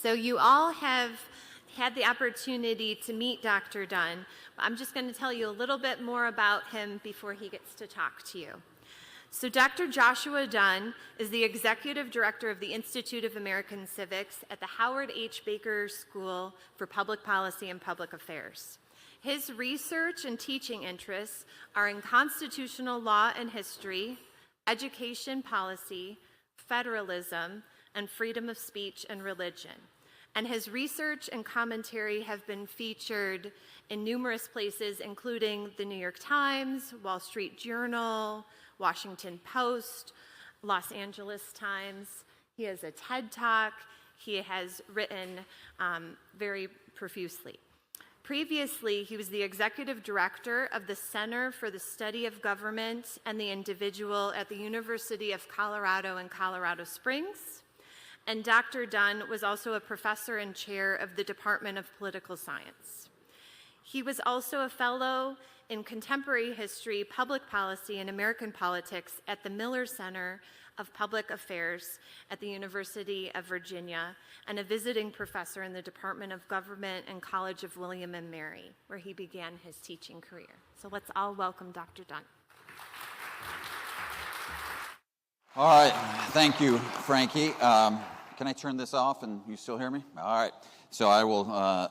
So you all have had the opportunity to meet Dr. Dunn. I'm just going to tell you a little bit more about him before he gets to talk to you. So Dr. Joshua Dunn is the Executive Director of the Institute of American Civics at the Howard H. Baker School for Public Policy and Public Affairs. His research and teaching interests are in constitutional law and history, education policy, federalism, and freedom of speech and religion. And his research and commentary have been featured in numerous places, including the New York Times, Wall Street Journal, Washington Post, Los Angeles Times. He has a TED Talk. He has written very profusely. Previously, he was the executive director of the Center for the Study of Government and the Individual at the University of Colorado in Colorado Springs. And Dr. Dunn was also a professor and chair of the Department of Political Science. He was also a fellow in contemporary history, public policy, and American politics at the Miller Center of Public Affairs at the University of Virginia, and a visiting professor in the Department of Government and College of William and Mary, where he began his teaching career. So let's all welcome Dr. Dunn. All right, thank you, Frankie. Can I turn this off and you still hear me? All right, so I will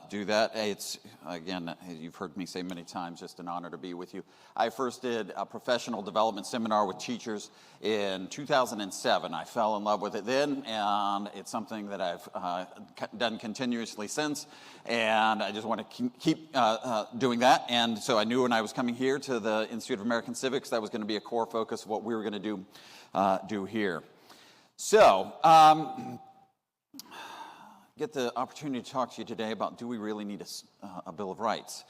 do that. It's, again, as you've heard me say many times, just an honor to be with you. I first did a professional development seminar with teachers in 2007. I fell in love with it then, and it's something that I've done continuously since, and I just want to keep doing that. And so I knew when I was coming here to the Institute of American Civics, that was going to be a core focus of what we were going to do here. So, get the opportunity to talk to you today about, do we really need a Bill of Rights?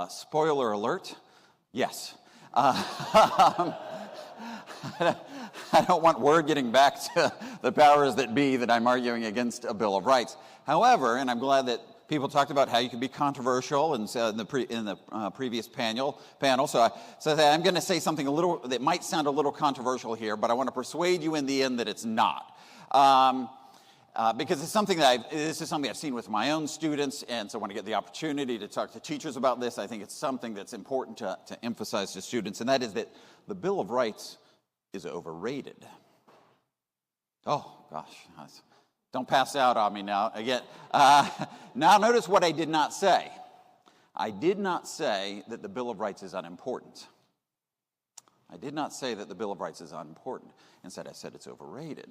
Spoiler alert, yes. I don't want word getting back to the powers that be that I'm arguing against a Bill of Rights. However, and I'm glad that people talked about how you can be controversial in the previous panel. So I'm going to say something that might sound a little controversial here, but I want to persuade you in the end that it's not. Because it's something this is something I've seen with my own students, and so I want to get the opportunity to talk to teachers about this. I think it's something that's important to emphasize to students, and that is that the Bill of Rights is overrated. Oh, gosh. Don't pass out on me now. Again, now notice what I did not say. I did not say that the Bill of Rights is unimportant. I did not say that the Bill of Rights is unimportant. Instead, I said it's overrated.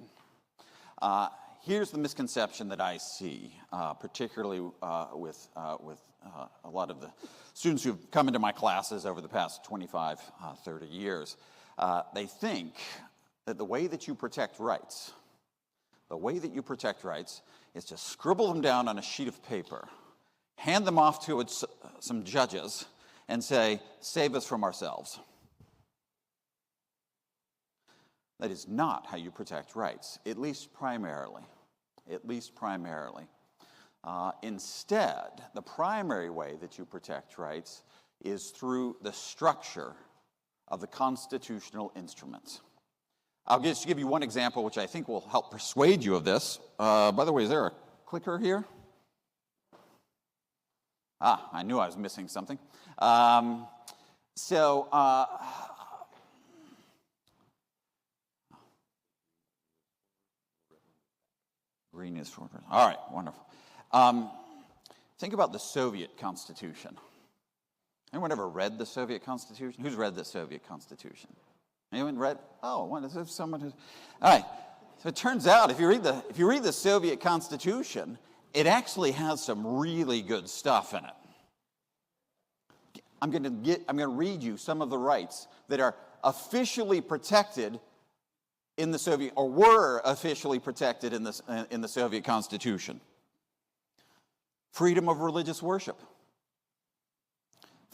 Here's the misconception that I see, particularly with a lot of the students who've come into my classes over the past 25, 30 years. They think that the way that you protect rights, is to scribble them down on a sheet of paper, hand them off to some judges, and say, save us from ourselves. That is not how you protect rights, at least primarily. Instead, the primary way that you protect rights is through the structure of the constitutional instruments. I'll just give you one example, which I think will help persuade you of this. By the way, is there a clicker here? I knew I was missing something. Green is forward. All right, wonderful. Think about the Soviet Constitution. Anyone ever read the Soviet Constitution? Who's read the Soviet Constitution? Anyone read? Oh, someone who's. All right. So it turns out, if you read the Soviet Constitution, it actually has some really good stuff in it. I'm going to read you some of the rights that are officially protected in the Soviet, or were officially protected in the Soviet Constitution. Freedom of religious worship.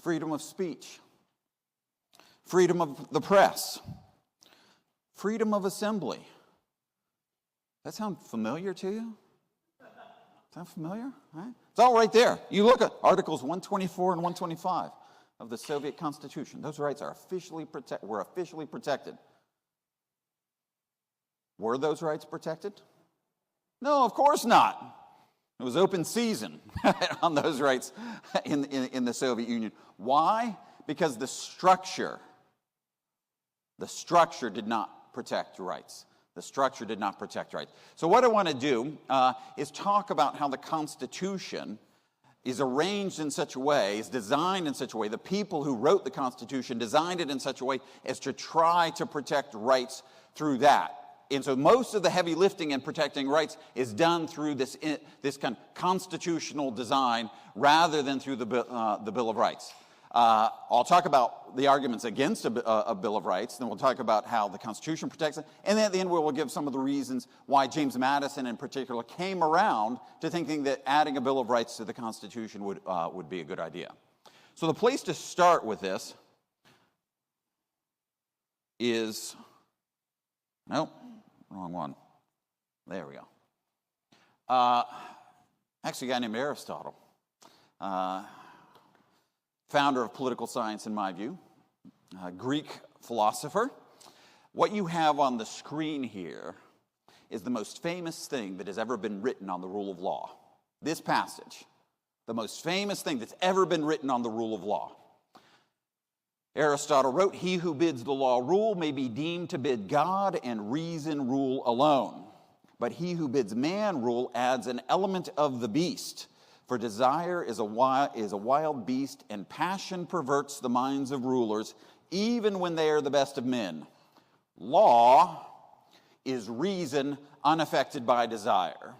Freedom of speech. Freedom of the press. Freedom of assembly. That sound familiar to you? Sound familiar? Right? It's all right there. You look at Articles 124 and 125 of the Soviet Constitution. Those rights were officially protected. Were those rights protected? No, of course not. It was open season on those rights in the Soviet Union. Why? Because the structure did not protect rights. The structure did not protect rights. So what I want to do is talk about how the Constitution is arranged in such a way, is designed in such a way, the people who wrote the Constitution designed it in such a way as to try to protect rights through that. And so most of the heavy lifting in protecting rights is done through this kind of constitutional design rather than through the Bill of Rights. I'll talk about the arguments against a Bill of Rights, then we'll talk about how the Constitution protects it, and then at the end we'll give some of the reasons why James Madison in particular came around to thinking that adding a Bill of Rights to the Constitution would be a good idea. So the place to start with this is, nope, wrong one. There we go. Actually, a guy named Aristotle. Founder of political science, in my view, Greek philosopher. What you have on the screen here is the most famous thing that has ever been written on the rule of law. This passage, the most famous thing that's ever been written on the rule of law. Aristotle wrote, "He who bids the law rule may be deemed to bid God and reason rule alone. But he who bids man rule adds an element of the beast. For desire is a wild beast, and passion perverts the minds of rulers, even when they are the best of men. Law is reason unaffected by desire."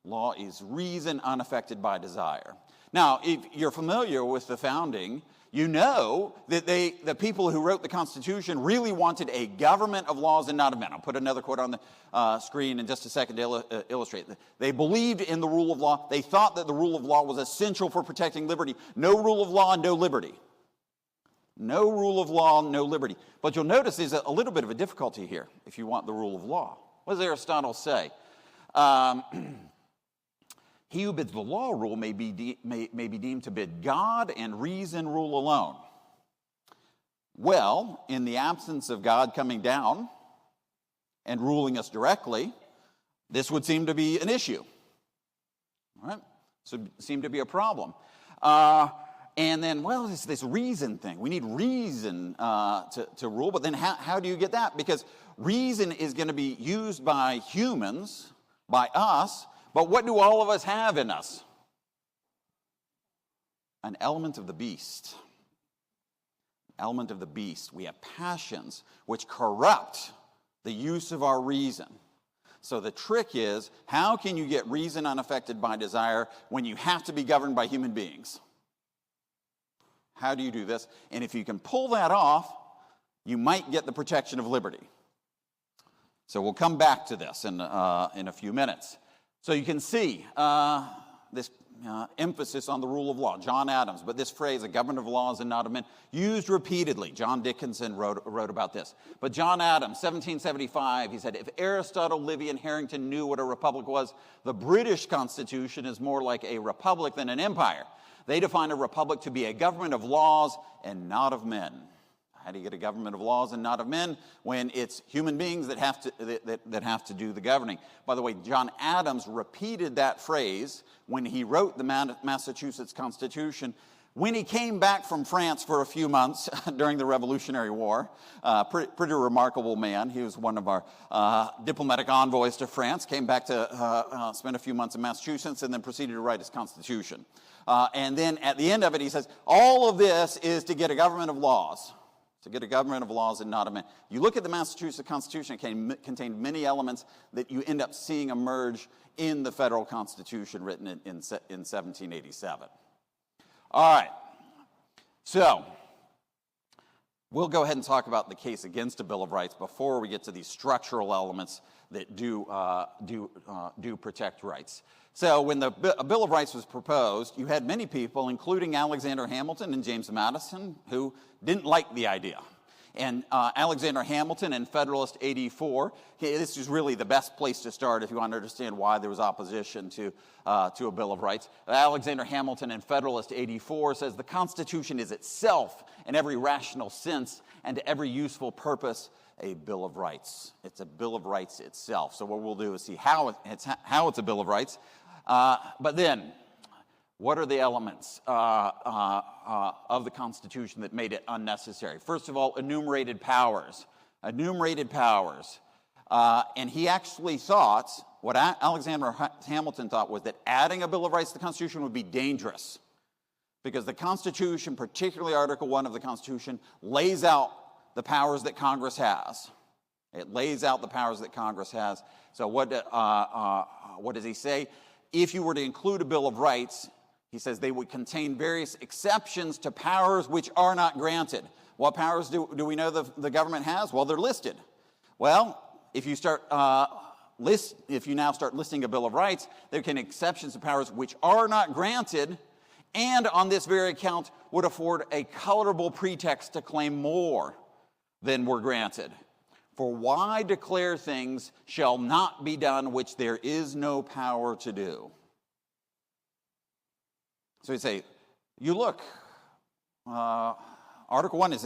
Law is reason unaffected by desire. Now, if you're familiar with the founding, you know that the people who wrote the Constitution really wanted a government of laws and not of men. I'll put another quote on the screen in just a second to illustrate. They believed in the rule of law. They thought that the rule of law was essential for protecting liberty. No rule of law, no liberty. No rule of law, no liberty. But you'll notice there's a little bit of a difficulty here if you want the rule of law. What does Aristotle say? He who bids the law rule may be deemed to bid God and reason rule alone. Well, in the absence of God coming down and ruling us directly, this would seem to be an issue. All right? So it would seem to be a problem. And then, well, it's this reason thing. We need reason to rule, but then how do you get that? Because reason is going to be used by humans, by us, but what do all of us have in us? An element of the beast. Element of the beast. We have passions which corrupt the use of our reason. So the trick is, how can you get reason unaffected by desire when you have to be governed by human beings? How do you do this? And if you can pull that off, you might get the protection of liberty. So we'll come back to this in a few minutes. So you can see this emphasis on the rule of law. John Adams, but this phrase, a government of laws and not of men, used repeatedly. John Dickinson wrote about this. But John Adams, 1775, he said, "If Aristotle, Livy, and Harrington knew what a republic was, the British Constitution is more like a republic than an empire. They define a republic to be a government of laws and not of men." How do you get a government of laws and not of men when it's human beings that have to do the governing? By the way, John Adams repeated that phrase when he wrote the Massachusetts Constitution. When he came back from France for a few months during the Revolutionary War, pretty remarkable man. He was one of our diplomatic envoys to France, came back to spend a few months in Massachusetts, and then proceeded to write his Constitution. And then at the end of it, he says, all of this is to get a government of laws. To get a government of laws and not of men. You look at the Massachusetts Constitution, it contained many elements that you end up seeing emerge in the federal Constitution written in 1787. All right, so we'll go ahead and talk about the case against a Bill of Rights before we get to these structural elements that do protect rights. So when a Bill of Rights was proposed, you had many people, including Alexander Hamilton and James Madison, who didn't like the idea. And Alexander Hamilton in Federalist 84, this is really the best place to start if you want to understand why there was opposition to a Bill of Rights. Alexander Hamilton in Federalist 84 says, "The Constitution is itself, in every rational sense and to every useful purpose, a Bill of Rights." It's a Bill of Rights itself. So what we'll do is see how it's a Bill of Rights. But then, what are the elements of the Constitution that made it unnecessary? First of all, enumerated powers. Enumerated powers. And he actually thought, what Alexander Hamilton thought was that adding a Bill of Rights to the Constitution would be dangerous. Because the Constitution, particularly Article 1 of the Constitution, lays out the powers that Congress has. It lays out the powers that Congress has. So what does he say? If you were to include a Bill of Rights, he says they would contain various exceptions to powers which are not granted. What powers do we know the government has? Well, they're listed. Well, if you now start listing a Bill of Rights, there can exceptions to powers which are not granted, and on this very account would afford a colorable pretext to claim more than were granted. For why declare things shall not be done which there is no power to do? So he'd say, you look, Article 1 is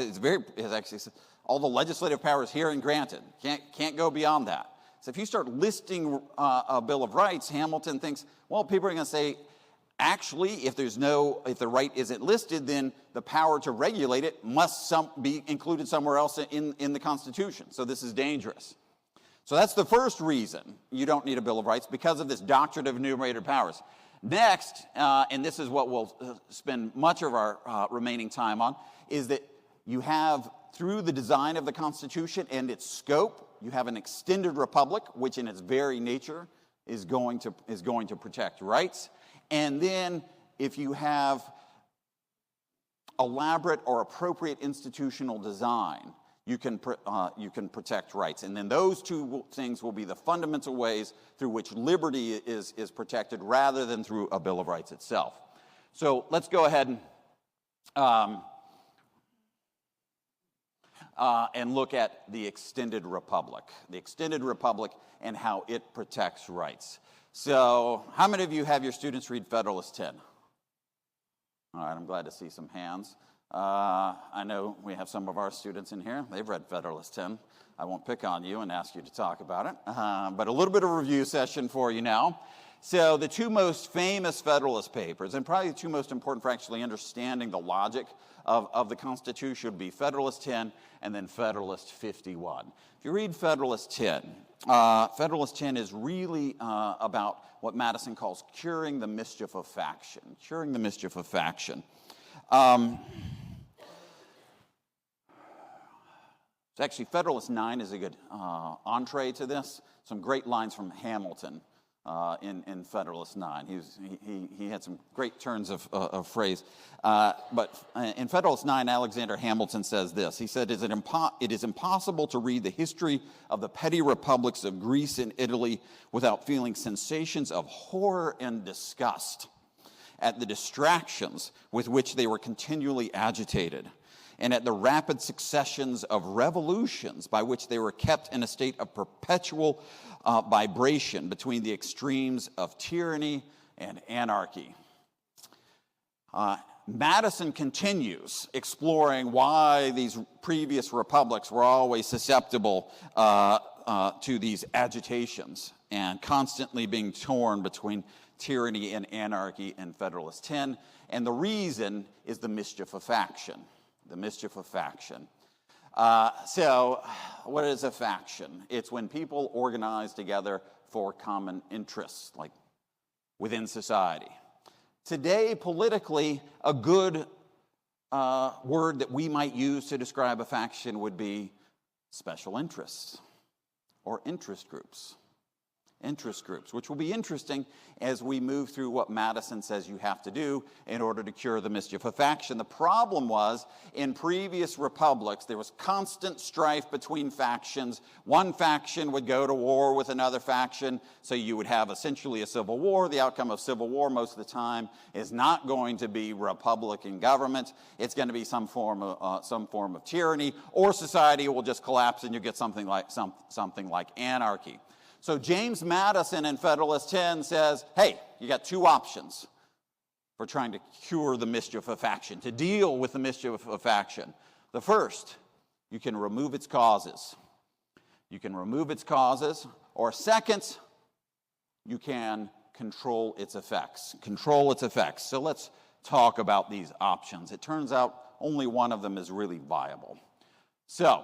actually all the legislative powers here and granted. Can't go beyond that. So if you start listing a Bill of Rights, Hamilton thinks, well, people are going to say, actually, if the right isn't listed, then the power to regulate it must be included somewhere else in the Constitution. So this is dangerous. So that's the first reason you don't need a Bill of Rights, because of this doctrine of enumerated powers. Next, and this is what we'll spend much of our remaining time on, is that you have, through the design of the Constitution and its scope, you have an extended republic, which in its very nature is going to protect rights. And then if you have elaborate or appropriate institutional design, you can protect rights. And then those two things will be the fundamental ways through which liberty is protected, rather than through a Bill of Rights itself. So let's go ahead and look at the extended republic. The extended republic and how it protects rights. So how many of you have your students read Federalist 10? All right, I'm glad to see some hands. I know we have some of our students in here. They've read Federalist 10. I won't pick on you and ask you to talk about it, but a little bit of a review session for you now. So the two most famous Federalist papers, and probably the two most important for actually understanding the logic of the Constitution, would be Federalist 10 and then Federalist 51. If you read Federalist 10, Federalist 10 is really about what Madison calls curing the mischief of faction. Curing the mischief of faction. So actually, Federalist 9 is a good entree to this. Some great lines from Hamilton in Federalist 9. He had some great turns of phrase. But in Federalist 9, Alexander Hamilton says this. He said, it is impossible to read the history of the petty republics of Greece and Italy without feeling sensations of horror and disgust at the distractions with which they were continually agitated, and at the rapid successions of revolutions by which they were kept in a state of perpetual vibration between the extremes of tyranny and anarchy. Madison continues exploring why these previous republics were always susceptible to these agitations and constantly being torn between tyranny and anarchy in Federalist 10. And the reason is the mischief of faction. The mischief of faction. So what is a faction? It's when people organize together for common interests, like within society. Today, politically, a good word that we might use to describe a faction would be special interests or interest groups. Interest groups, which will be interesting as we move through what Madison says you have to do in order to cure the mischief of faction. The problem was, in previous republics, there was constant strife between factions. One faction would go to war with another faction, so you would have essentially a civil war. The outcome of civil war most of the time is not going to be Republican government. It's going to be some form of tyranny, or society will just collapse and you get something like anarchy. So James Madison in Federalist 10 says, hey, you got two options for trying to cure the mischief of faction, to deal with the mischief of faction. The first, you can remove its causes. You can remove its causes. Or second, you can control its effects. Control its effects. So let's talk about these options. It turns out only one of them is really viable. So,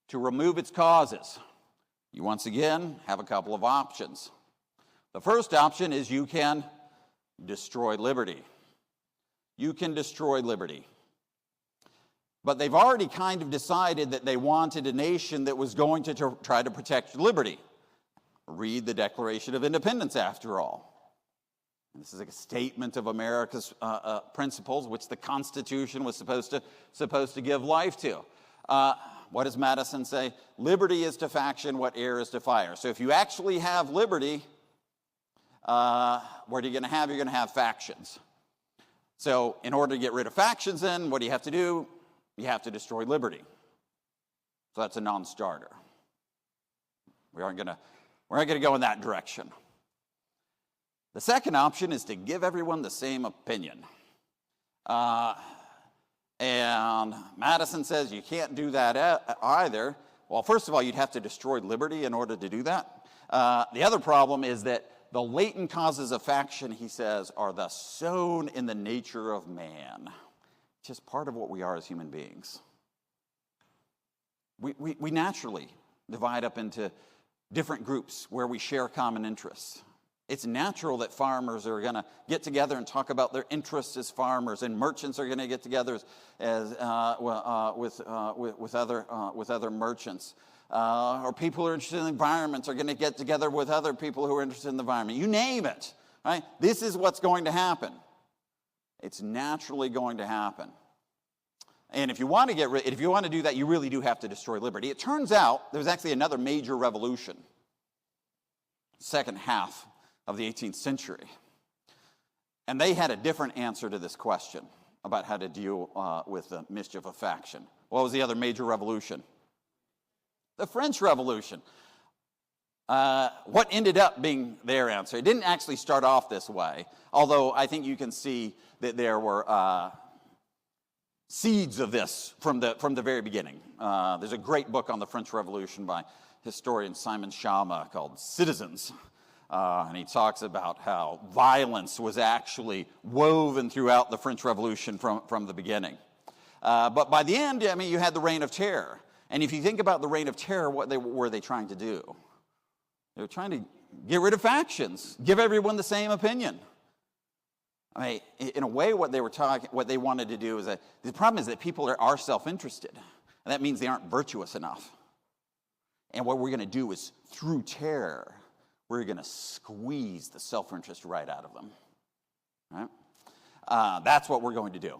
to remove its causes, you once again have a couple of options. The first option is you can destroy liberty. You can destroy liberty. But they've already kind of decided that they wanted a nation that was going to try to protect liberty. Read the Declaration of Independence, after all. And this is a statement of America's principles, which the Constitution was supposed to give life to. What does Madison say? Liberty is to faction what air is to fire. So if you actually have liberty, what are you going to have? You're going to have factions. So in order to get rid of factions, then, what do you have to do? You have to destroy liberty. So that's a non-starter. We aren't going to go in that direction. The second option is to give everyone the same opinion. And Madison says you can't do that either. Well, first of all, you'd have to destroy liberty in order to do that. The other problem is that the latent causes of faction, he says, are thus sown in the nature of man. Just part of what we are as human beings. We naturally divide up into different groups where we share common interests. It's natural that farmers are going to get together and talk about their interests as farmers, and merchants are going to get together with other merchants. Or people who are interested in the environment are going to get together with other people who are interested in the environment. You name it, right? This is what's going to happen. It's naturally going to happen. And if you want to do that, you really do have to destroy liberty. It turns out there was actually another major revolution, second half of the 18th century. And they had a different answer to this question about how to deal with the mischief of faction. What was the other major revolution? The French Revolution. What ended up being their answer? It didn't actually start off this way, although I think you can see that there were seeds of this from the very beginning. There's a great book on the French Revolution by historian Simon Schama called Citizens. And he talks about how violence was actually woven throughout the French Revolution from the beginning. But by the end, I mean, you had the Reign of Terror. And if you think about the Reign of Terror, what were they trying to do? They were trying to get rid of factions, give everyone the same opinion. I mean, in a way, what they wanted to do is that the problem is that people are self-interested, and that means they aren't virtuous enough. And what we're going to do is, through terror, we're going to squeeze the self-interest right out of them. Right? That's what we're going to do.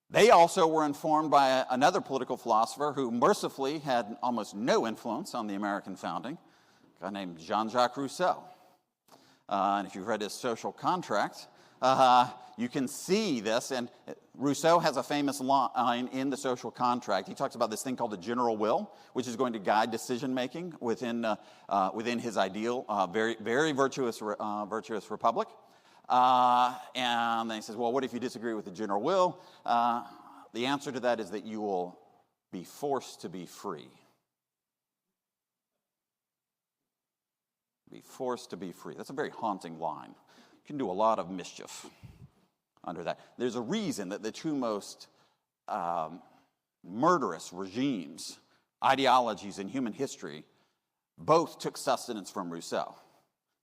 They also were informed by another political philosopher who mercifully had almost no influence on the American founding, a guy named Jean-Jacques Rousseau. And if you've read his Social Contract, you can see this. And Rousseau has a famous line in the Social Contract. He talks about this thing called the general will, which is going to guide decision-making within his ideal, very, very virtuous republic. And then he says, well, what if you disagree with the general will? The answer to that is that you will be forced to be free. Be forced to be free. That's a very haunting line. You can do a lot of mischief under that. There's a reason that the two most murderous regimes, ideologies in human history, both took sustenance from Rousseau.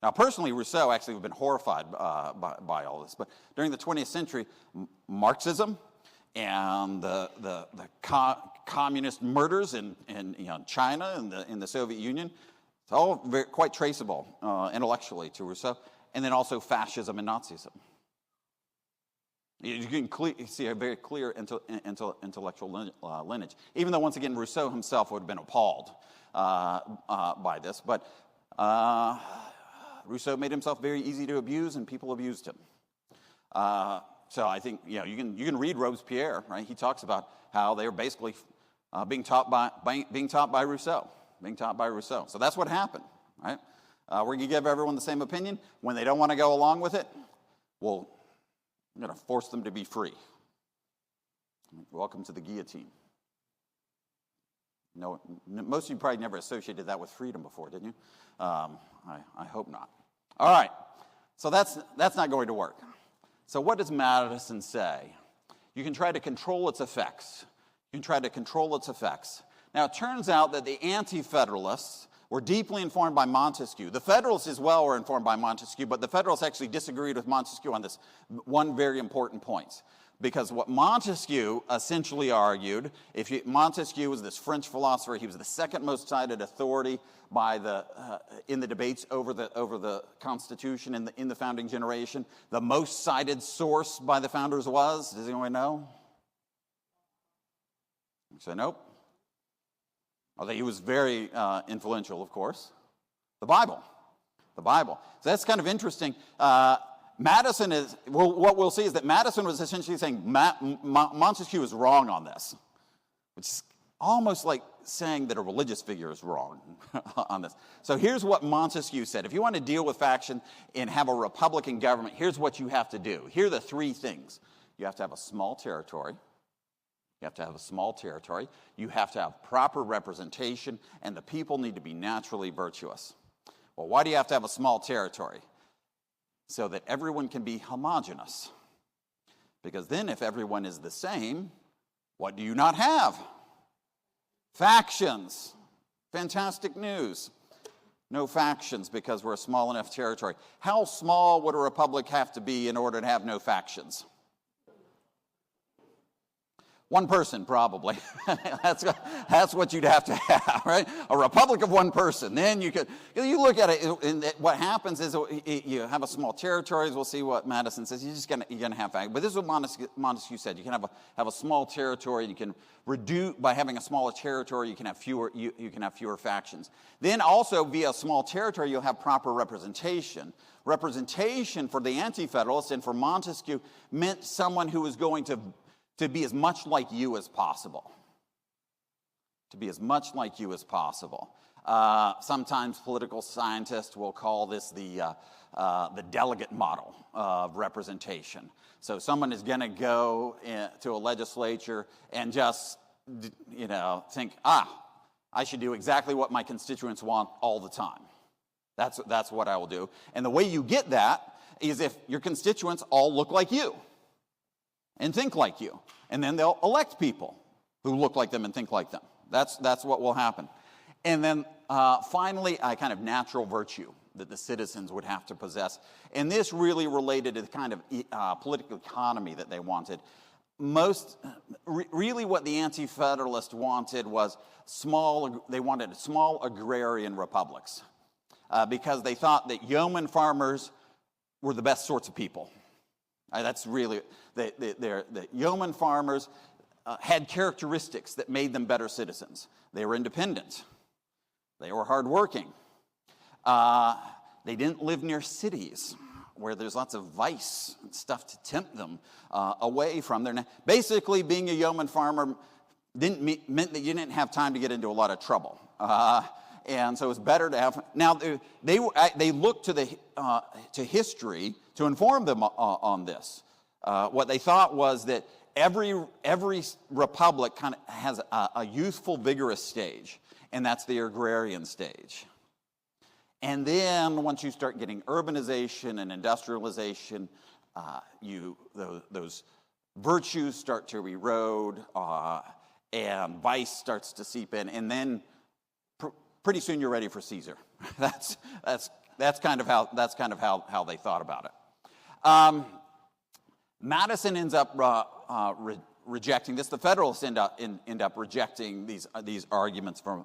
Now, personally, Rousseau actually would have been horrified by all this. But during the 20th century, Marxism and the communist murders in China and in the Soviet Union, it's all quite traceable intellectually to Rousseau. And then also fascism and Nazism. You can see a very clear intellectual lineage. Even though, once again, Rousseau himself would have been appalled by this. But Rousseau made himself very easy to abuse, and people abused him. So I think you can read Robespierre, right? He talks about how they were basically being taught by Rousseau. So that's what happened, right? We're going to give everyone the same opinion. When they don't want to go along with it, well, I'm going to force them to be free. Welcome to the guillotine. No, most of you probably never associated that with freedom before, didn't you? I hope not. All right, so that's not going to work. So what does Madison say? You can try to control its effects. You can try to control its effects. Now, it turns out that the Anti-Federalists were deeply informed by Montesquieu. The Federalists as well were informed by Montesquieu, but the Federalists actually disagreed with Montesquieu on this one very important point. Because what Montesquieu essentially argued, Montesquieu was this French philosopher. He was the second most cited authority in the debates over the Constitution in the founding generation. The most cited source by the founders was, does anyone know? You say nope. Although he was very influential, of course. The Bible. The Bible. So that's kind of interesting. Madison is, well, what we'll see is that Madison was essentially saying Montesquieu is wrong on this, which is almost like saying that a religious figure is wrong on this. So here's what Montesquieu said. If you want to deal with faction and have a Republican government, here's what you have to do. Here are the three things. You have to have a small territory. You have to have a small territory. You have to have proper representation, and the people need to be naturally virtuous. Well, why do you have to have a small territory? So that everyone can be homogeneous. Because then if everyone is the same, what do you not have? Factions. Fantastic news. No factions because we're a small enough territory. How small would a republic have to be in order to have no factions? One person, probably. That's what you'd have to have, right? A republic of one person. Then you look at it, and what happens is you have a small territory. We'll see what Madison says. You're gonna have factions. But this is what Montesquieu said. You can have a small territory. You can reduce by having a smaller territory. You can have fewer factions. Then also via a small territory, you'll have proper representation. Representation for the Anti-Federalists and for Montesquieu meant someone who was going to be as much like you as possible. To be as much like you as possible. Sometimes political scientists will call this the delegate model of representation. So someone is going to go to a legislature and just, think, I should do exactly what my constituents want all the time. That's what I will do. And the way you get that is if your constituents all look like you and think like you. And then they'll elect people who look like them and think like them. That's what will happen. And then finally, a kind of natural virtue that the citizens would have to possess. And this really related to the kind of political economy that they wanted. Really what the Anti-Federalists wanted was they wanted small agrarian republics. Because they thought that yeoman farmers were the best sorts of people. That's really, the yeoman farmers had characteristics that made them better citizens. They were independent. They were hardworking. They didn't live near cities where there's lots of vice and stuff to tempt them away from their... Basically, being a yeoman farmer meant that you didn't have time to get into a lot of trouble. And so it's better to have... Now, they looked to history to inform them on this. What they thought was that every republic kind of has a youthful, vigorous stage, and that's the agrarian stage. And then once you start getting urbanization and industrialization, those virtues start to erode, and vice starts to seep in, and then pretty soon you're ready for Caesar. That's kind of how they thought about it. Madison ends up rejecting this. The Federalists end up rejecting these arguments from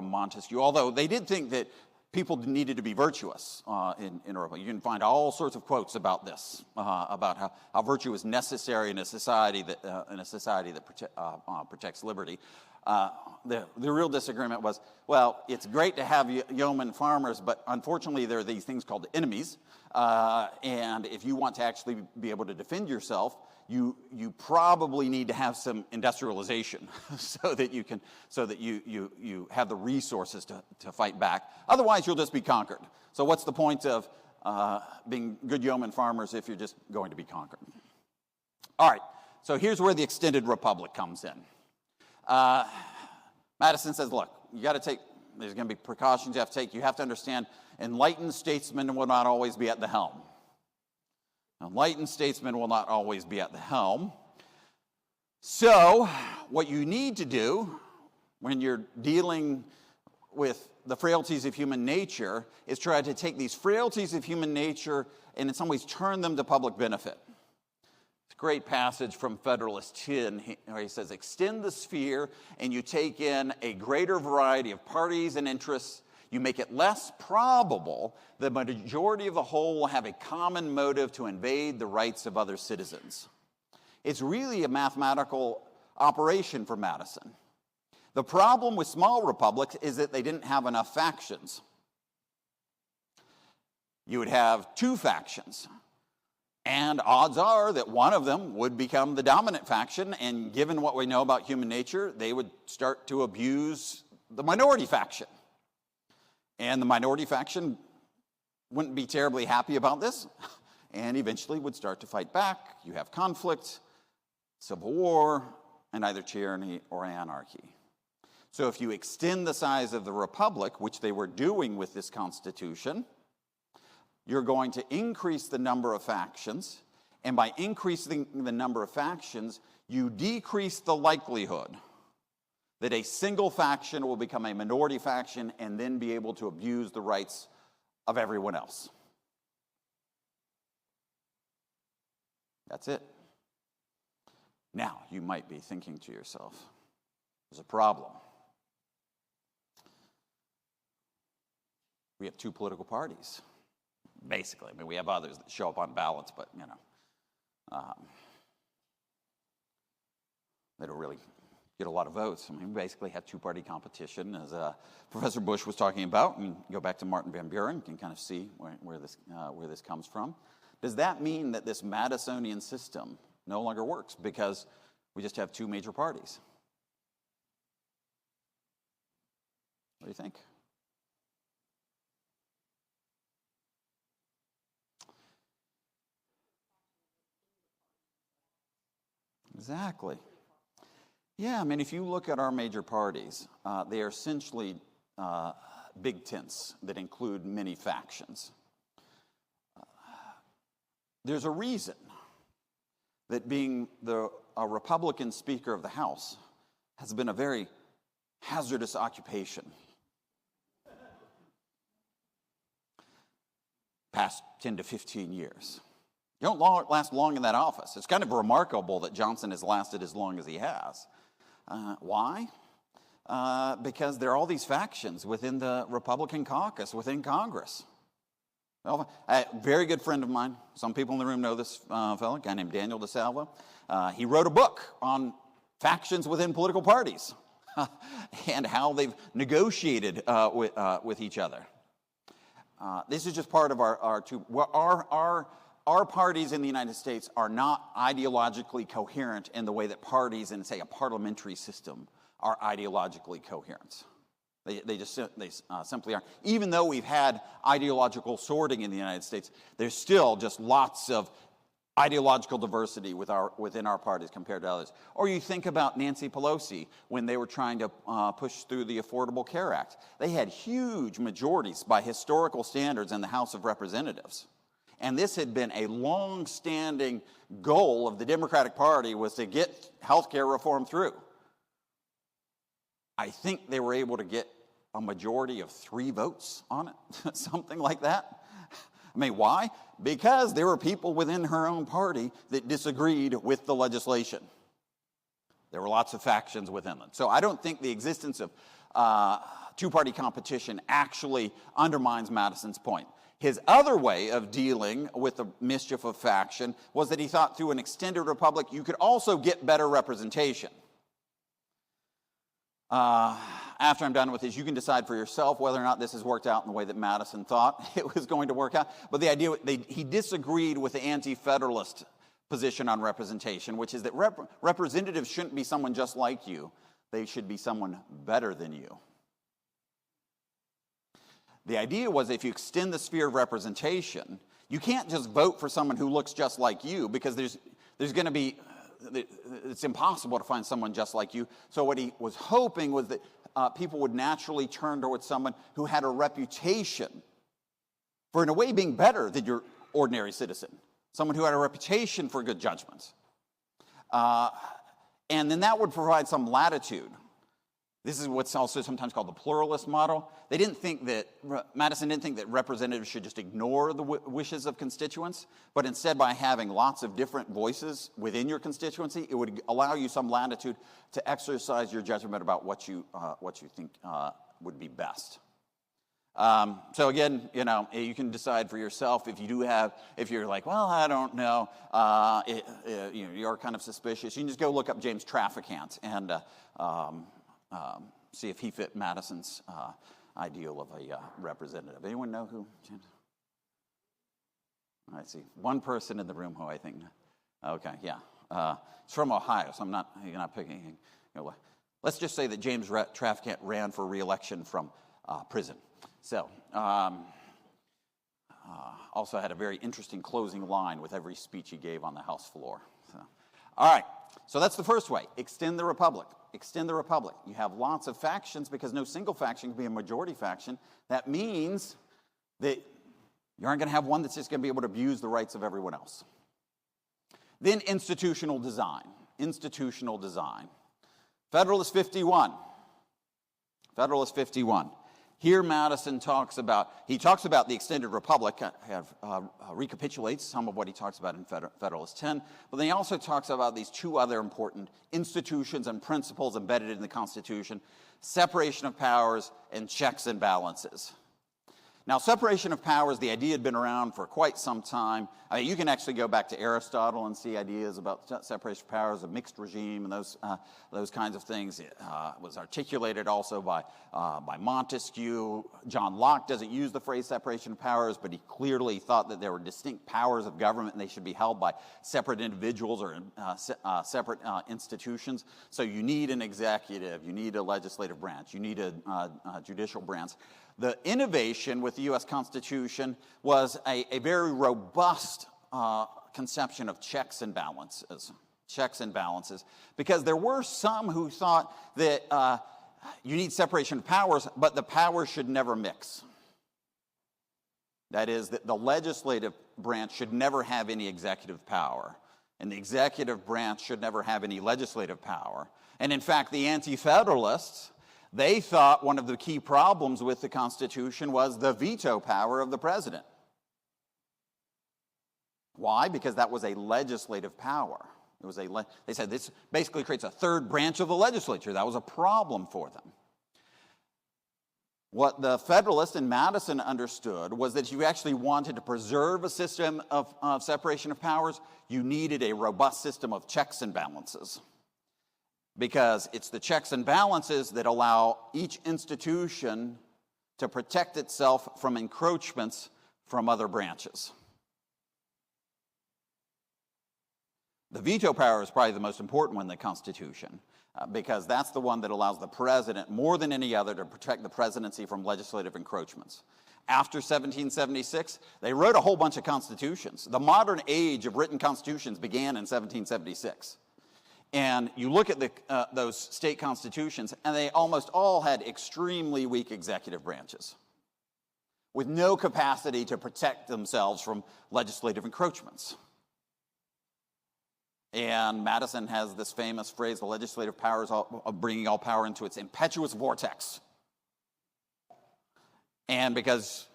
Montesquieu, although they did think that people needed to be virtuous in Europe. You can find all sorts of quotes about this, about how virtue is necessary in a society that protects liberty. The real disagreement was, well, it's great to have yeoman farmers, but unfortunately there are these things called enemies, and if you want to actually be able to defend yourself, you probably need to have some industrialization so that you have the resources to fight back. Otherwise, you'll just be conquered. So what's the point of being good yeoman farmers if you're just going to be conquered? All right, so here's where the extended republic comes in. Madison says, look, there's going to be precautions you have to take. You have to understand, enlightened statesmen will not always be at the helm. Enlightened statesmen will not always be at the helm. So what you need to do when you're dealing with the frailties of human nature is try to take these frailties of human nature and in some ways turn them to public benefit. It's a great passage from Federalist 10 where he says, extend the sphere and you take in a greater variety of parties and interests. You make it less probable the majority of the whole will have a common motive to invade the rights of other citizens. It's really a mathematical operation for Madison. The problem with small republics is that they didn't have enough factions. You would have two factions, and odds are that one of them would become the dominant faction, and given what we know about human nature, they would start to abuse the minority faction. And the minority faction wouldn't be terribly happy about this, and eventually would start to fight back. You have conflict, civil war, and either tyranny or anarchy. So if you extend the size of the republic, which they were doing with this constitution, you're going to increase the number of factions, and by increasing the number of factions, you decrease the likelihood that a single faction will become a minority faction and then be able to abuse the rights of everyone else. That's it. Now, you might be thinking to yourself, there's a problem. We have two political parties, basically. I mean, we have others that show up on ballots, but, they don't really get a lot of votes. I mean, we basically have two-party competition, as Professor Bush was talking about. And go back to Martin Van Buren, you can kind of see where this comes from. Does that mean that this Madisonian system no longer works because we just have two major parties? What do you think? Exactly. Yeah, I mean, if you look at our major parties, they are essentially big tents that include many factions. There's a reason that being a Republican Speaker of the House has been a very hazardous occupation. Past 10 to 15 years. You don't last long in that office. It's kind of remarkable that Johnson has lasted as long as he has. Why? Because there are all these factions within the Republican caucus, within Congress. Well, a very good friend of mine, some people in the room know this fellow, a guy named Daniel DeSalvo. He wrote a book on factions within political parties and how they've negotiated with each other. This is just part of our parties in the United States are not ideologically coherent in the way that parties in, say, a parliamentary system are ideologically coherent. They simply aren't. Even though we've had ideological sorting in the United States, there's still just lots of ideological diversity within our parties compared to others. Or you think about Nancy Pelosi when they were trying to push through the Affordable Care Act. They had huge majorities by historical standards in the House of Representatives. And this had been a long-standing goal of the Democratic Party, was to get health care reform through. I think they were able to get a majority of 3 votes on it, something like that. I mean, why? Because there were people within her own party that disagreed with the legislation. There were lots of factions within them. So I don't think the existence of two-party competition actually undermines Madison's point. His other way of dealing with the mischief of faction was that he thought through an extended republic you could also get better representation. After I'm done with this, you can decide for yourself whether or not this has worked out in the way that Madison thought it was going to work out. But the idea, he disagreed with the anti-federalist position on representation, which is that representatives shouldn't be someone just like you. They should be someone better than you. The idea was if you extend the sphere of representation, you can't just vote for someone who looks just like you, because there's going to be, it's impossible to find someone just like you. So what he was hoping was that people would naturally turn towards someone who had a reputation for, in a way, being better than your ordinary citizen, someone who had a reputation for good judgment. And then that would provide some latitude. This is what's also sometimes called the pluralist model. Madison didn't think that representatives should just ignore the wishes of constituents, but instead, by having lots of different voices within your constituency, it would allow you some latitude to exercise your judgment about what you think would be best. So again, you can decide for yourself if you're like, well, I don't know, you're kind of suspicious. You can just go look up James Traficant and see if he fit Madison's ideal of a representative. Anyone know who James? I see one person in the room who I think. Okay, yeah, it's from Ohio, so you're not picking. Let's just say that James Traficant ran for re-election from prison. So, also had a very interesting closing line with every speech he gave on the House floor. So, all right, so that's the first way. Extend the republic. Extend the republic. You have lots of factions because no single faction can be a majority faction. That means that you aren't going to have one that's just going to be able to abuse the rights of everyone else. Then institutional design. Institutional design. Federalist 51. Federalist 51. Here Madison talks about the extended republic, recapitulates some of what he talks about in Federalist 10, but then he also talks about these two other important institutions and principles embedded in the Constitution: separation of powers and checks and balances. Now, separation of powers, the idea had been around for quite some time. I mean, you can actually go back to Aristotle and see ideas about separation of powers, a mixed regime, and those kinds of things. It was articulated also by Montesquieu. John Locke doesn't use the phrase separation of powers, but he clearly thought that there were distinct powers of government and they should be held by separate individuals or separate institutions. So you need an executive, you need a legislative branch, you need a judicial branch. The innovation with the U.S. Constitution was a very robust conception of checks and balances. Checks and balances. Because there were some who thought that you need separation of powers, but the powers should never mix. That is, that the legislative branch should never have any executive power, and the executive branch should never have any legislative power. And in fact, the Anti-Federalists, they thought one of the key problems with the Constitution was the veto power of the president. Why? Because that was a legislative power. They said this basically creates a third branch of the legislature. That was a problem for them. What the Federalists and Madison understood was that if you actually wanted to preserve a system of separation of powers, you needed a robust system of checks and balances. Because it's the checks and balances that allow each institution to protect itself from encroachments from other branches. The veto power is probably the most important one in the Constitution, because that's the one that allows the president, more than any other, to protect the presidency from legislative encroachments. After 1776, they wrote a whole bunch of constitutions. The modern age of written constitutions began in 1776. And you look at those state constitutions, and they almost all had extremely weak executive branches with no capacity to protect themselves from legislative encroachments. And Madison has this famous phrase, the legislative powers of bringing all power into its impetuous vortex. And because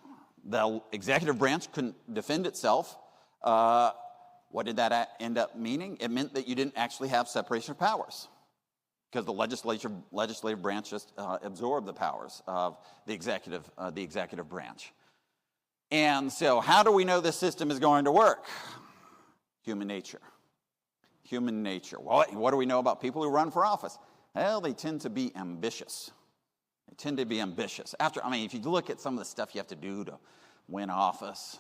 the executive branch couldn't defend itself, what did that end up meaning? It meant that you didn't actually have separation of powers, because the legislative branch just absorbed the powers of the executive branch. And so how do we know this system is going to work? Human nature. Human nature. Well, what do we know about people who run for office? Well, they tend to be ambitious. They tend to be ambitious. If you look at some of the stuff you have to do to win office,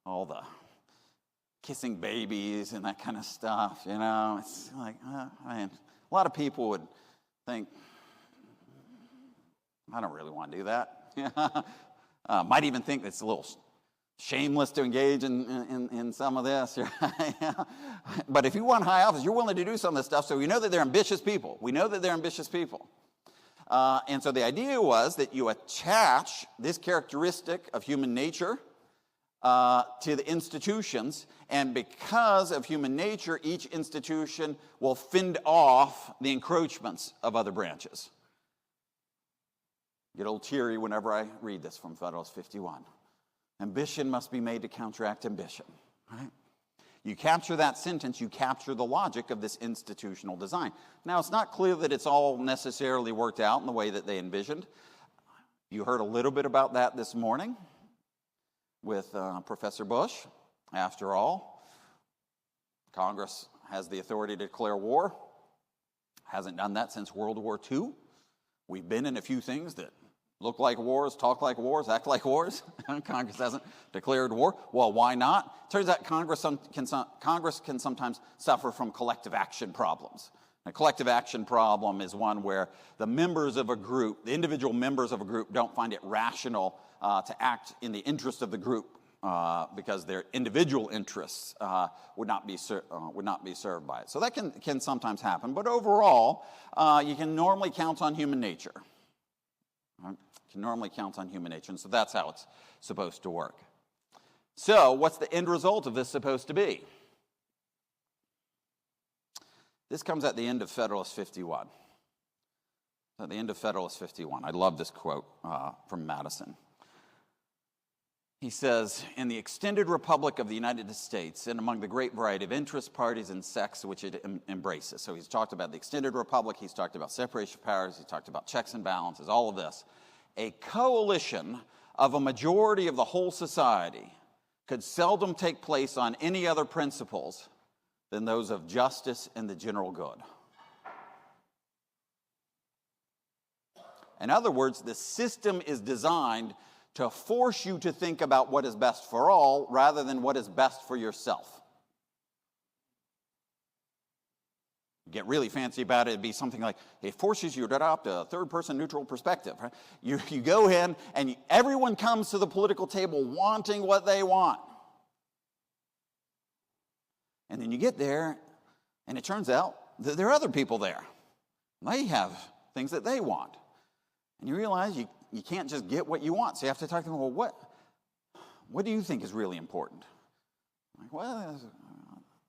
all the kissing babies and that kind of stuff, it's like, a lot of people would think, I don't really want to do that. Might even think it's a little shameless to engage in some of this. But if you want high office, you're willing to do some of this stuff, so we know that they're ambitious people. And so the idea was that you attach this characteristic of human nature to the institutions, and because of human nature, each institution will fend off the encroachments of other branches. I get a little teary whenever I read this from Federalist 51. Ambition must be made to counteract ambition. Right? You capture that sentence, you capture the logic of this institutional design. Now, it's not clear that it's all necessarily worked out in the way that they envisioned. You heard a little bit about that this morning with Professor Bush. After all, Congress has the authority to declare war. Hasn't done that since World War II. We've been in a few things that look like wars, talk like wars, act like wars. Congress hasn't declared war. Well, why not? Turns out Congress can sometimes suffer from collective action problems. A collective action problem is one where the members of a group, the individual members of a group, don't find it rational to act in the interest of the group because their individual interests would not be served by it. So that can sometimes happen. But overall, you can normally count on human nature. Right? You can normally count on human nature, and so that's how it's supposed to work. So what's the end result of this supposed to be? This comes at the end of Federalist 51. At the end of Federalist 51. I love this quote from Madison. He says, "In the extended republic of the United States, and among the great variety of interests, parties, and sects which it embraces." So he's talked about the extended republic, he's talked about separation of powers, he's talked about checks and balances, all of this. A coalition of a majority of the whole society could seldom take place on any other principles than those of justice and the general good. In other words, the system is designed to force you to think about what is best for all rather than what is best for yourself. Get really fancy about it, it'd be something like, it forces you to adopt a third-person neutral perspective. Right? You go in, and everyone comes to the political table wanting what they want. And then you get there, and it turns out that there are other people there. They have things that they want. And you realize you can't just get what you want. So you have to talk to them, well, what do you think is really important? Like, well,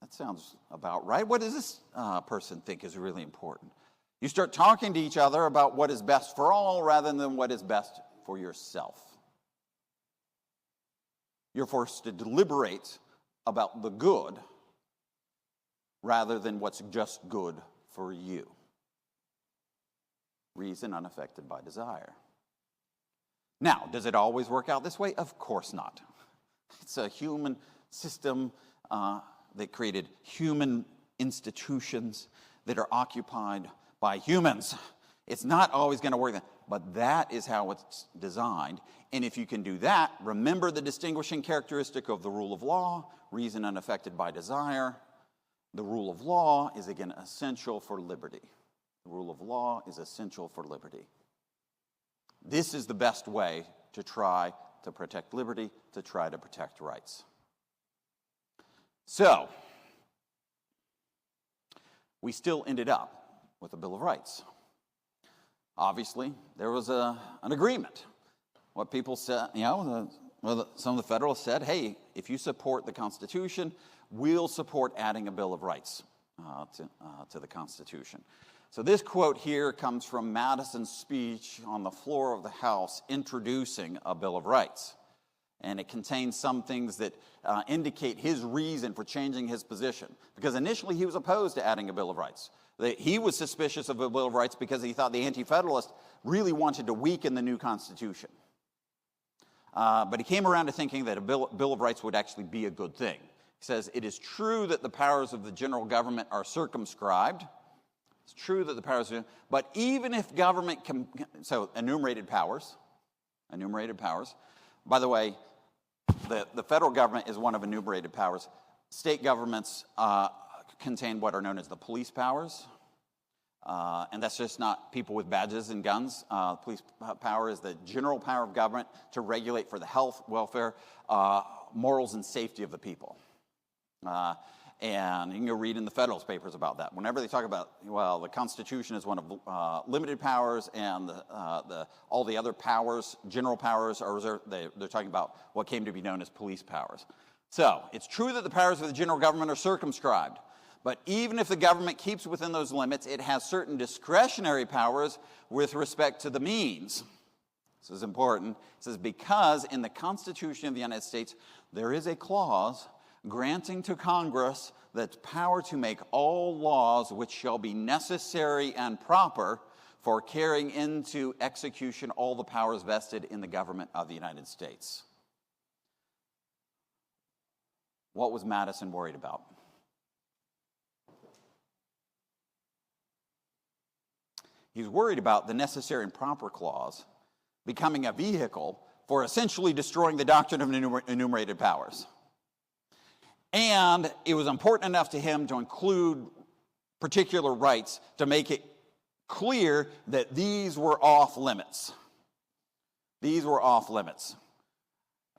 that sounds about right. What does this person think is really important? You start talking to each other about what is best for all rather than what is best for yourself. You're forced to deliberate about the good rather than what's just good for you. Reason unaffected by desire. Now, does it always work out this way? Of course not. It's a human system that created human institutions that are occupied by humans. It's not always going to work, but that is how it's designed. And if you can do that, remember the distinguishing characteristic of the rule of law, reason unaffected by desire. The rule of law is, again, essential for liberty. The rule of law is essential for liberty. This is the best way to try to protect liberty, to try to protect rights. So, we still ended up with a Bill of Rights. Obviously, there was an agreement. What people said, some of the Federalists said, hey, if you support the Constitution, we'll support adding a Bill of Rights to the Constitution. So this quote here comes from Madison's speech on the floor of the House introducing a Bill of Rights. And it contains some things that indicate his reason for changing his position. Because initially he was opposed to adding a Bill of Rights. He was suspicious of a Bill of Rights because he thought the Anti-Federalists really wanted to weaken the new Constitution. But he came around to thinking that a Bill of Rights would actually be a good thing. He says, it is true that the powers of the general government are circumscribed. It's true that the powers are, but even if government can, so enumerated powers. By the way, the federal government is one of enumerated powers. State governments contain what are known as the police powers. And that's just not people with badges and guns. Police power is the general power of government to regulate for the health, welfare, morals, and safety of the people. And you can go read in the Federalist Papers about that. Whenever they talk about, well, the Constitution is one of limited powers, and all the other powers, general powers, are reserved, they're talking about what came to be known as police powers. So it's true that the powers of the general government are circumscribed, but even if the government keeps within those limits, it has certain discretionary powers with respect to the means. This is important. It says, because in the Constitution of the United States, there is a clause granting to Congress the power to make all laws which shall be necessary and proper for carrying into execution all the powers vested in the government of the United States. What was Madison worried about? He's worried about the necessary and proper clause becoming a vehicle for essentially destroying the doctrine of enumerated powers. And it was important enough to him to include particular rights to make it clear that these were off limits. These were off limits.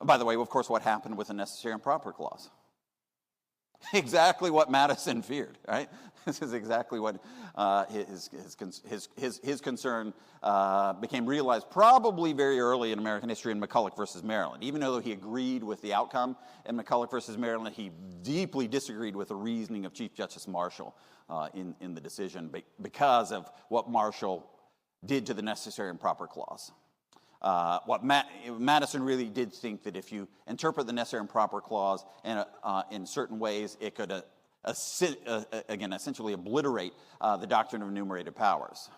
By the way, of course, what happened with the necessary and proper clause? Exactly what Madison feared, right? This is exactly what his concern became realized probably very early in American history in McCulloch versus Maryland. Even though he agreed with the outcome in McCulloch versus Maryland, he deeply disagreed with the reasoning of Chief Justice Marshall in the decision because of what Marshall did to the necessary and proper clause. Madison really did think that if you interpret the necessary and proper clause in certain ways, it could essentially obliterate the doctrine of enumerated powers.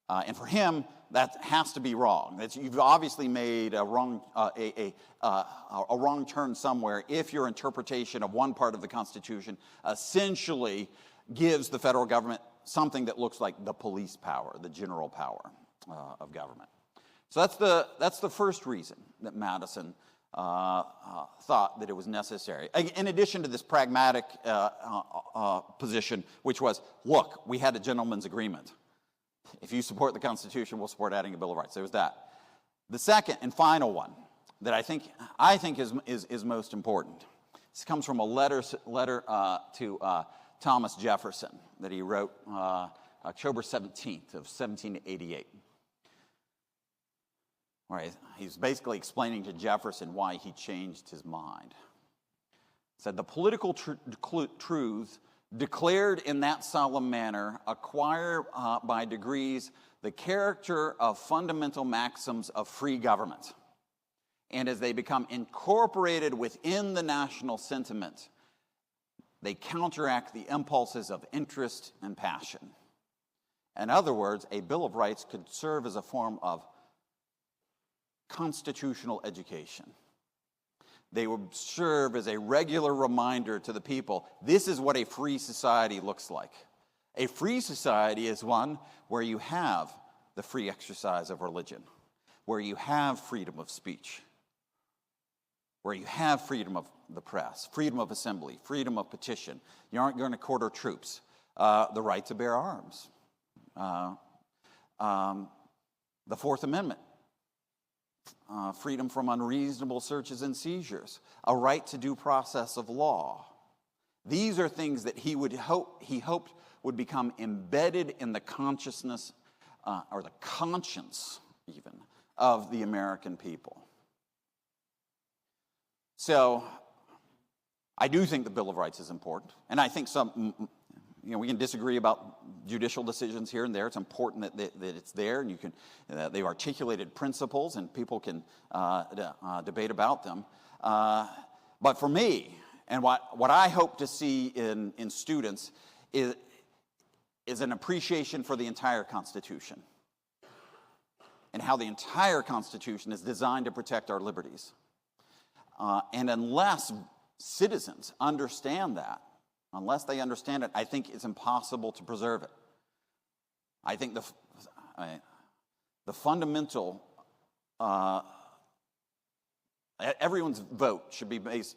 And for him, that has to be wrong. You've obviously made a wrong turn somewhere if your interpretation of one part of the Constitution essentially gives the federal government something that looks like the police power, the general power of government. So that's the first reason that Madison thought that it was necessary. In addition to this pragmatic position, which was, look, we had a gentleman's agreement. If you support the Constitution, we'll support adding a Bill of Rights. There was that. The second and final one that I think is most important. This comes from a letter to Thomas Jefferson that he wrote October 17th of 1788. Right, he's basically explaining to Jefferson why he changed his mind. He said, the political truths declared in that solemn manner acquire by degrees the character of fundamental maxims of free government. And as they become incorporated within the national sentiment, they counteract the impulses of interest and passion. In other words, a Bill of Rights could serve as a form of constitutional education. They would serve as a regular reminder to the people, this is what a free society looks like. A free society is one where you have the free exercise of religion, where you have freedom of speech, where you have freedom of the press, freedom of assembly, freedom of petition. You aren't going to quarter troops, the right to bear arms, the Fourth Amendment, freedom from unreasonable searches and seizures, a right to due process of law. These are things that he hoped would become embedded in the consciousness or the conscience even of the American people. So I do think the Bill of Rights is important, and I think we can disagree about judicial decisions here and there. It's important that it's there, and they've articulated principles, and people can debate about them. But for me, and what I hope to see in students is an appreciation for the entire Constitution and how the entire Constitution is designed to protect our liberties. And unless citizens understand that, unless they understand it, I think it's impossible to preserve it. I think the fundamental, everyone's vote should be based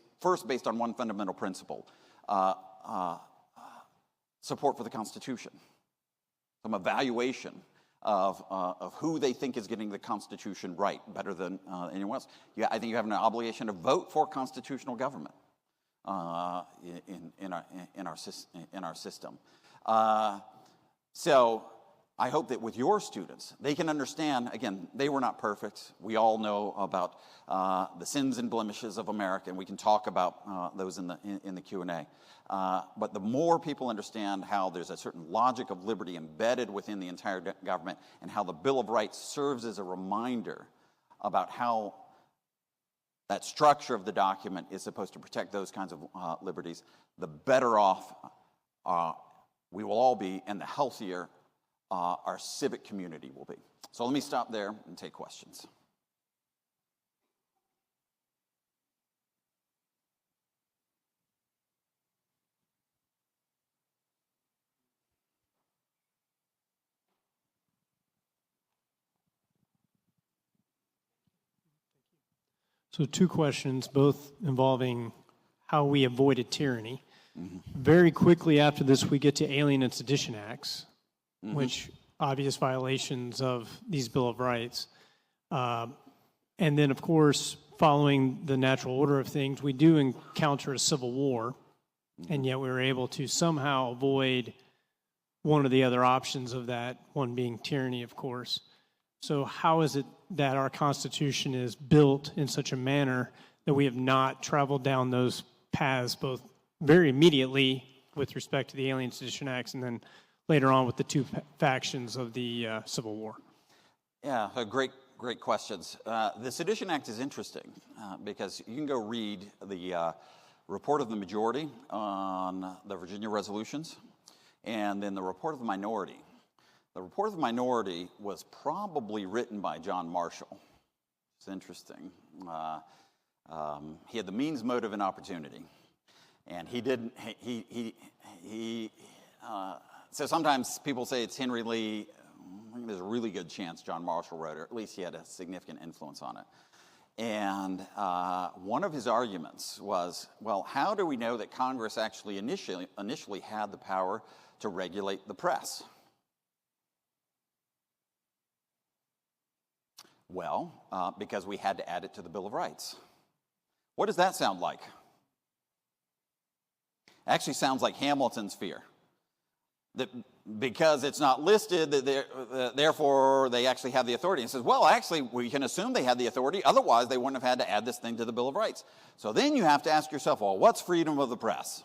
on one fundamental principle, support for the Constitution, some evaluation of who they think is getting the Constitution right better than anyone else. I think you have an obligation to vote for constitutional government. in our system. So I hope that with your students, they can understand, again, they were not perfect. We all know about the sins and blemishes of America, and we can talk about those in the Q&A. But the more people understand how there's a certain logic of liberty embedded within the entire government, and how the Bill of Rights serves as a reminder about how that structure of the document is supposed to protect those kinds of liberties, the better off we will all be, and the healthier our civic community will be. So let me stop there and take questions. So 2 questions, both involving how we avoided tyranny. Very quickly after this, we get to Alien and Sedition Acts, which obvious violations of these Bill of Rights. And then, of course, following the natural order of things, we do encounter a civil war, and yet we were able to somehow avoid one of the other options of that, one being tyranny, of course. So how is it that our Constitution is built in such a manner that we have not traveled down those paths, both very immediately with respect to the Alien Sedition Acts and then later on with the 2 factions of the Civil War? Yeah, great questions. The Sedition Act is interesting because you can go read the report of the majority on the Virginia resolutions and then the report of the minority. The report of the minority was probably written by John Marshall. It's interesting. He had the means, motive, and opportunity. And he didn't, so sometimes people say it's Henry Lee. I think there's a really good chance John Marshall wrote it, or at least he had a significant influence on it. And one of his arguments was, well, how do we know that Congress actually initially had the power to regulate the press? Well, because we had to add it to the Bill of Rights. What does that sound like? Actually sounds like Hamilton's fear. That because it's not listed, that therefore they actually have the authority. And says, well, actually, we can assume they had the authority. Otherwise, they wouldn't have had to add this thing to the Bill of Rights. So then you have to ask yourself, well, what's freedom of the press?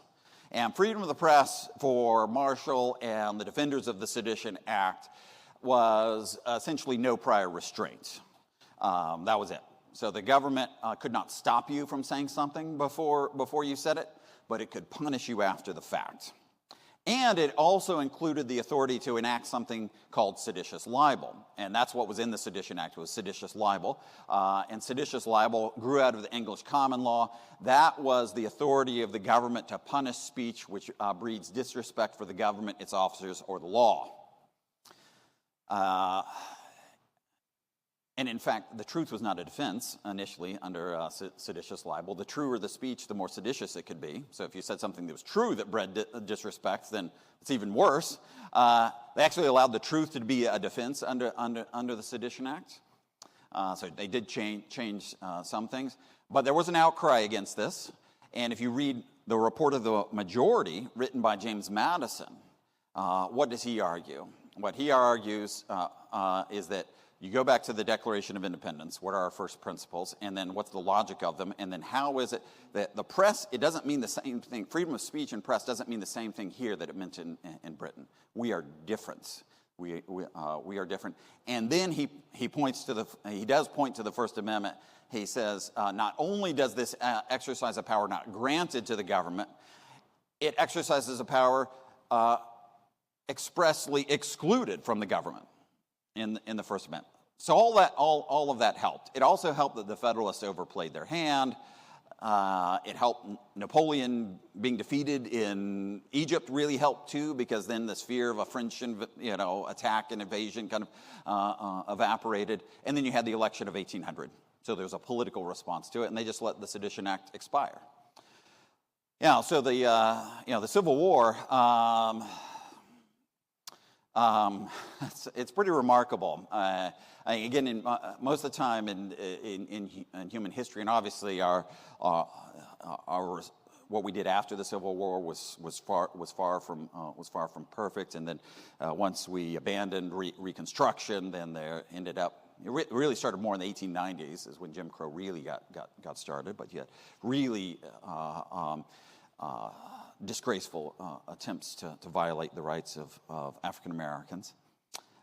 And freedom of the press for Marshall and the defenders of the Sedition Act was essentially no prior restraint. That was it. So the government could not stop you from saying something before you said it, but it could punish you after the fact. And it also included the authority to enact something called seditious libel. And that's what was in the Sedition Act, was seditious libel. And seditious libel grew out of the English common law. That was the authority of the government to punish speech which breeds disrespect for the government, its officers, or the law. And in fact, the truth was not a defense initially under seditious libel. The truer the speech, the more seditious it could be. So if you said something that was true that bred disrespect, then it's even worse. They actually allowed the truth to be a defense under the Sedition Act. So they did change some things. But there was an outcry against this. And if you read the report of the majority written by James Madison, what does he argue? What he argues is that you go back to the Declaration of Independence. What are our first principles? And then what's the logic of them? And then how is it that the press, it doesn't mean the same thing. Freedom of speech and press doesn't mean the same thing here that it meant in Britain. We are different. We are different. And then he does point to the First Amendment. He says, not only does this exercise a power not granted to the government, it exercises a power expressly excluded from the government in the First Amendment. So all of that helped. It also helped that the Federalists overplayed their hand. It helped Napoleon being defeated in Egypt really helped too, because then this fear of a French attack and invasion kind of evaporated. And then you had the election of 1800. So there was a political response to it, and they just let the Sedition Act expire. Yeah. So the Civil War. It's pretty remarkable. Again, most of the time in human history, and obviously our what we did after the Civil War was far from perfect. And then once we abandoned Reconstruction, then there ended up. It really started more in the 1890s, is when Jim Crow really got started. But yet, really disgraceful attempts to violate the rights of African Americans.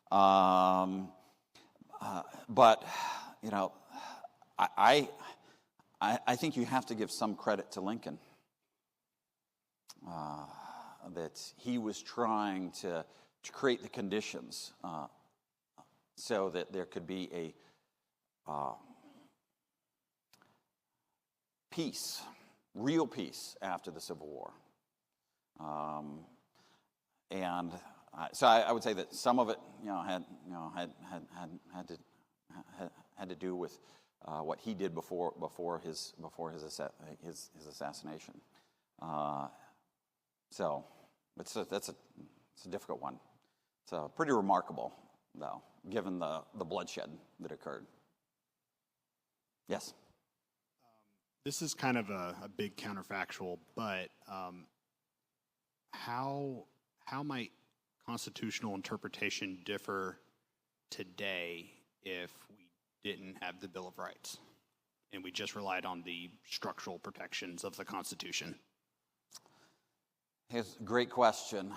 But you know, I think you have to give some credit to Lincoln. That he was trying to create the conditions so that there could be a peace, real peace after the Civil War. And so I would say that some of it, had to do with what he did before his assassination. So that's a difficult one. It's pretty remarkable, though, given the bloodshed that occurred. Yes. This is kind of a big counterfactual, but how might constitutional interpretation differ today if we didn't have the Bill of Rights and we just relied on the structural protections of the Constitution? It's a great question.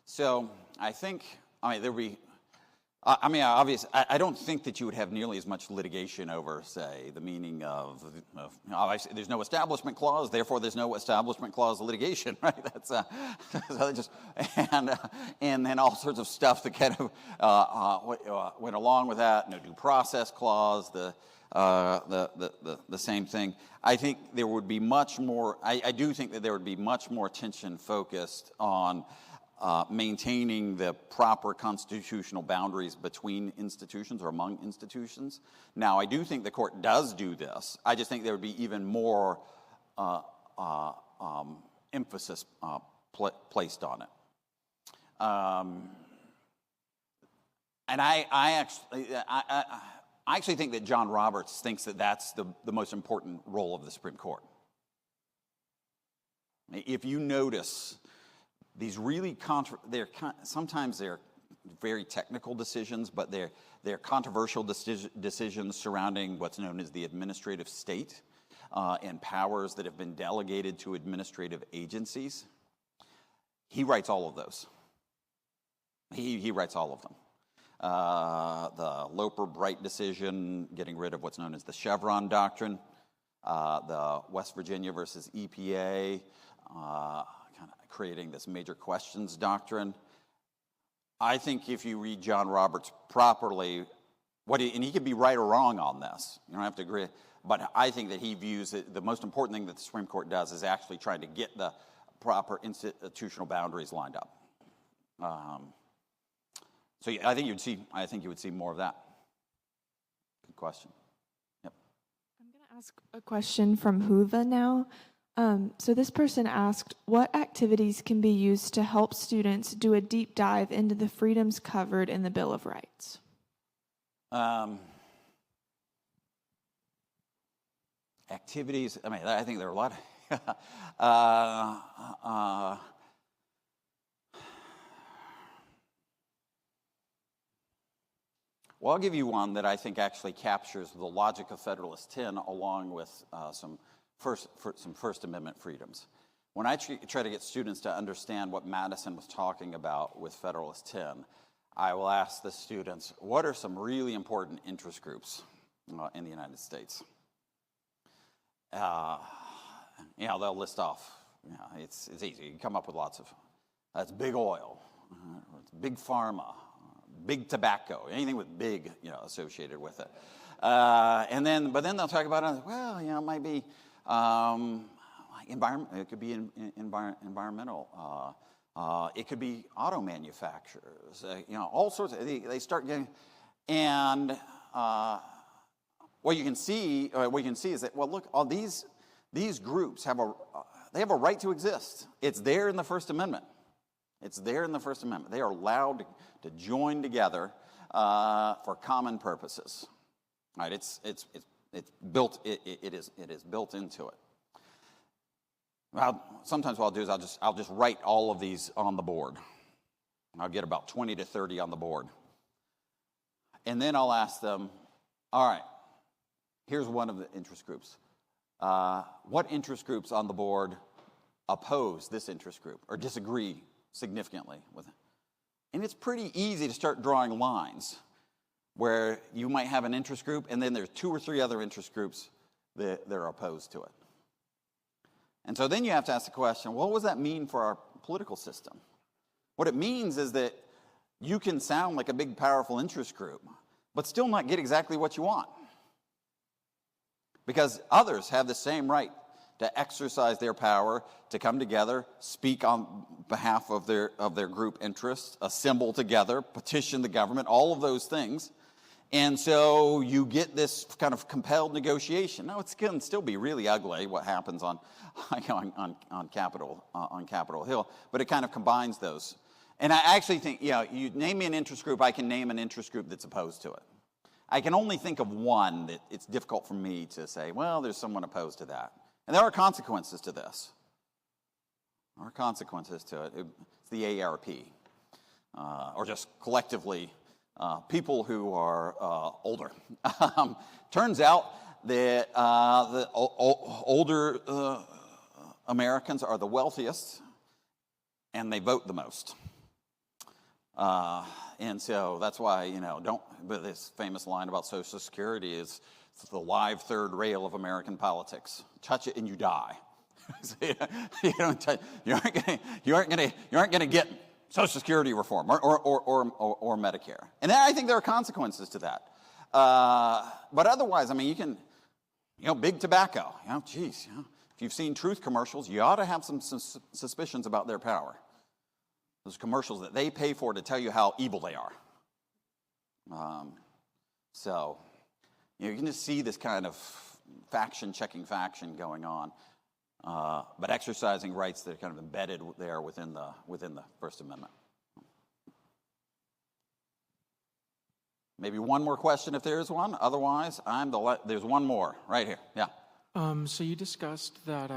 So I think, there'd be, obviously, I don't think that you would have nearly as much litigation over, say, the meaning of obviously, there's no establishment clause, therefore there's no establishment clause litigation, right? That's so just and then all sorts of stuff that kind of went along with that. No due process clause, the same thing. I think there would be much more. I do think that there would be much more attention focused on maintaining the proper constitutional boundaries between institutions or among institutions. Now, I do think the court does do this. I just think there would be even more emphasis placed on it. And I actually think that John Roberts thinks that that's the most important role of the Supreme Court. If you notice, these really sometimes they're very technical decisions, but they're controversial decisions surrounding what's known as the administrative state and powers that have been delegated to administrative agencies. He writes all of those. He writes all of them. The Loper-Bright decision, getting rid of what's known as the Chevron doctrine, the West Virginia versus EPA, kind of creating this major questions doctrine. I think if you read John Roberts properly, and he could be right or wrong on this, you don't have to agree, but I think that he views that the most important thing that the Supreme Court does is actually trying to get the proper institutional boundaries lined up. So yeah, I think you would see more of that. Good question. Yep. I'm going to ask a question from Huva now. So this person asked, what activities can be used to help students do a deep dive into the freedoms covered in the Bill of Rights? Activities, I think there are a lot of well, I'll give you one that I think actually captures the logic of Federalist 10 along with some First Amendment freedoms. When I try to get students to understand what Madison was talking about with Federalist 10, I will ask the students, what are some really important interest groups in the United States? They'll list off. It's easy. You can come up with lots of. That's big oil, big pharma, big tobacco, anything with big, associated with it. But then they'll talk about it. It might be environment. It could be environmental. It could be auto manufacturers. All sorts of. They start getting, and what you can see is that look, all these groups have they have a right to exist. It's there in the First Amendment. It's there in the First Amendment. They are allowed to join together for common purposes. Right? It's built. It is built into it. Sometimes what I'll do is I'll just write all of these on the board. I'll get about 20 to 30 on the board, and then I'll ask them, all right, here's one of the interest groups. What interest groups on the board oppose this interest group or disagree significantly with it? And it's pretty easy to start drawing lines where you might have an interest group and then there's 2 or 3 other interest groups that are opposed to it. And so then you have to ask the question, well, what does that mean for our political system? What it means is that you can sound like a big, powerful interest group, but still not get exactly what you want. Because others have the same right to exercise their power, to come together, speak on behalf of their group interests, assemble together, petition the government, all of those things. And so you get this kind of compelled negotiation. Now, it can still be really ugly what happens on Capitol Hill, but it kind of combines those. And I actually think, you name me an interest group, I can name an interest group that's opposed to it. I can only think of one that it's difficult for me to say, well, there's someone opposed to that. And there are consequences to this. There are consequences to it. It's the AARP, or just collectively people who are older. Turns out that the older Americans are the wealthiest, and they vote the most. And so that's why, but this famous line about Social Security is the live third rail of American politics. Touch it and you die. You aren't going to get Social Security reform or Medicare. And I think there are consequences to that. But otherwise, you can, big tobacco. If you've seen truth commercials, you ought to have some suspicions about their power. Those commercials that they pay for to tell you how evil they are. So you can just see this kind of faction-checking faction going on, but exercising rights that are kind of embedded there within the First Amendment. Maybe one more question if there is one. Otherwise, there's one more right here. Yeah. So you discussed that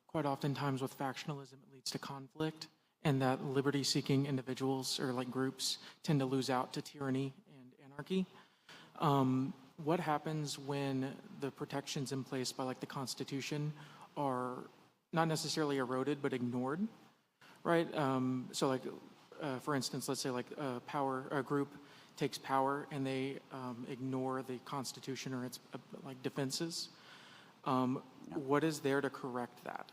quite oftentimes with factionalism it leads to conflict, and that liberty-seeking individuals or groups tend to lose out to tyranny and anarchy. What happens when the protections in place by the Constitution are not necessarily eroded but ignored, right? So for instance, let's say a group takes power and they ignore the Constitution or its defenses. What is there to correct that?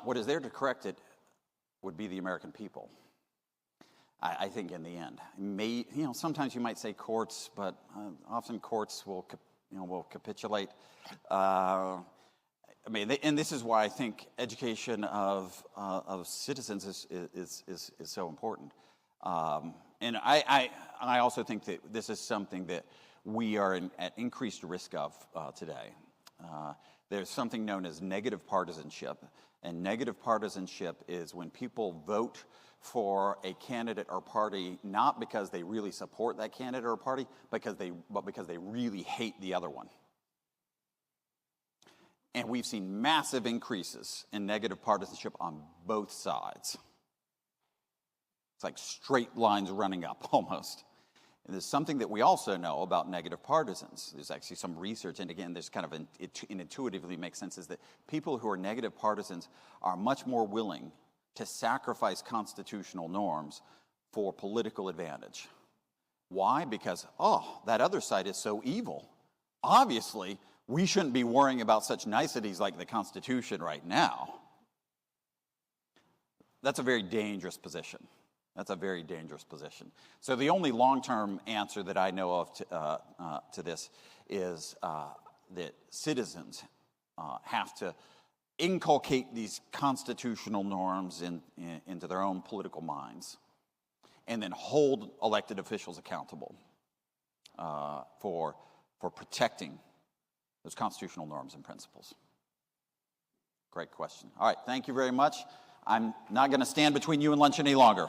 What is there to correct it would be the American people. I think in the end, sometimes you might say courts, but often courts will capitulate. And this is why I think education of citizens is so important. And I also think that this is something that we are at increased risk of today. There's something known as negative partisanship. And negative partisanship is when people vote for a candidate or party not because they really support that candidate or party, but because they really hate the other one. And we've seen massive increases in negative partisanship on both sides. It's like straight lines running up almost. And there's something that we also know about negative partisans. There's actually some research, and again, there's kind of it intuitively makes sense, is that people who are negative partisans are much more willing to sacrifice constitutional norms for political advantage. Why? Because, that other side is so evil. Obviously, we shouldn't be worrying about such niceties like the Constitution right now. That's a very dangerous position. That's a very dangerous position. So the only long-term answer that I know of to this is that citizens have to inculcate these constitutional norms into their own political minds, and then hold elected officials accountable for protecting those constitutional norms and principles. Great question. All right, thank you very much. I'm not going to stand between you and lunch any longer.